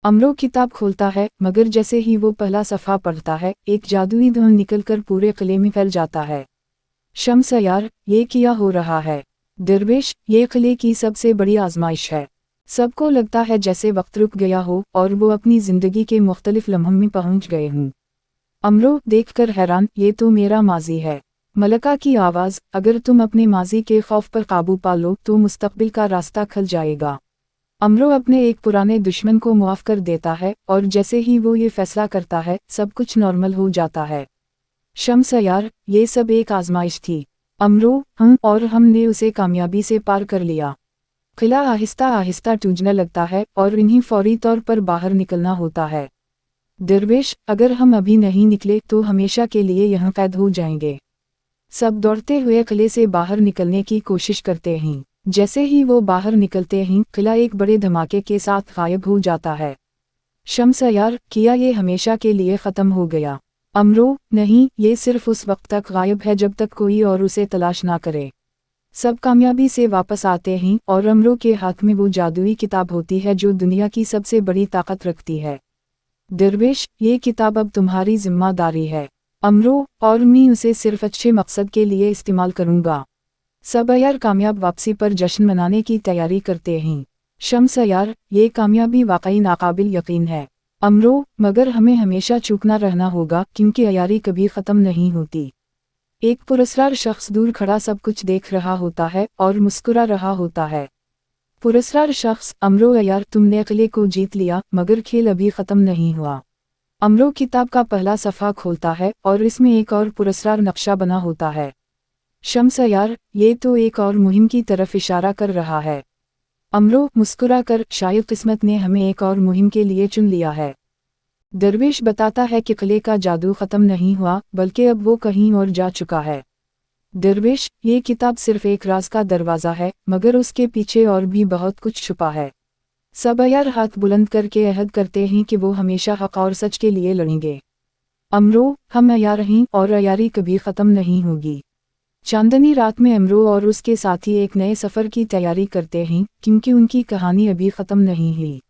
अमरो किताब खोलता है, मगर जैसे ही वो पहला सफ़ा पढ़ता है, एक जादुई धुन निकलकर पूरे किले में फैल जाता है। शम्स यार, ये क्या हो रहा है? दरवेश, ये किले की सबसे बड़ी आजमाइश है। सबको लगता है जैसे वक्त रुक गया हो और वो अपनी ज़िंदगी के मुख्तलिफ लम्हों में पहुंच गए हों। अमरो देखकर हैरान, ये तो मेरा माजी है। मलका की आवाज़, अगर तुम अपने माजी के खौफ पर काबू पा लो तो मुस्तकबिल का रास्ता खुल जाएगा। अमरो अपने एक पुराने दुश्मन को मुआफ़ कर देता है और जैसे ही वो ये फैसला करता है, सब कुछ नॉर्मल हो जाता है। शम्स यार, ये सब एक आजमाइश थी। अमरो, और हमने उसे कामयाबी से पार कर लिया। किला आहिस्ता आहिस्ता टूटने लगता है और इन्हें फौरी तौर पर बाहर निकलना होता है। दरवेश, अगर हम अभी नहीं निकले तो हमेशा के लिए यहाँ कैद हो जाएंगे। सब दौड़ते हुए किले से बाहर निकलने की कोशिश करते हैं। जैसे ही वो बाहर निकलते हैं, किला एक बड़े धमाके के साथ गायब हो जाता है। शम्स यार, क्या ये हमेशा के लिए ख़त्म हो गया? अमरो, नहीं, ये सिर्फ उस वक्त तक गायब है जब तक कोई और उसे तलाश ना करे। सब कामयाबी से वापस आते हैं और अमरो के हाथ में वो जादुई किताब होती है जो दुनिया की सबसे बड़ी ताकत रखती है। दरवेश, ये किताब अब तुम्हारी जिम्मेदारी है। अमरो, और मैं उसे सिर्फ अच्छे मकसद के लिए इस्तेमाल करूँगा। सब यार कामयाब वापसी पर जश्न मनाने की तैयारी करते हैं। शम्स यार, ये कामयाबी वाकई नाकाबिल यकीन है। अमरो, मगर हमें हमेशा चूकना रहना होगा क्योंकि अयारी कभी ख़त्म नहीं होती। एक पुरस्कार शख्स दूर खड़ा सब कुछ देख रहा होता है और मुस्कुरा रहा होता है। पुरस्कार शख्स, अमरो यार, तुमने किले को जीत लिया, मगर खेल अभी ख़त्म नहीं हुआ। अमरो किताब का पहला सफ़ा खोलता है और इसमें एक और पुरस्कार नक्शा बना होता है। शम्स यार, ये तो एक और मुहिम की तरफ इशारा कर रहा है। अमरो मुस्कुरा कर, शायद किस्मत ने हमें एक और मुहिम के लिए चुन लिया है। दरवेश बताता है कि किले का जादू ख़त्म नहीं हुआ, बल्कि अब वो कहीं और जा चुका है। दरवेश, ये किताब सिर्फ एक राज का दरवाज़ा है, मगर उसके पीछे और भी बहुत कुछ छुपा है। सब यार हाथ बुलंद करके अहद करते हैं कि वो हमेशा हक़ और सच के लिए लड़ेंगे। अमरो, हम अयार हैं और अयारी कभी ख़त्म नहीं होगी। चांदनी रात में अमरो और उसके साथी एक नए सफ़र की तैयारी करते हैं क्योंकि उनकी कहानी अभी ख़त्म नहीं हुई।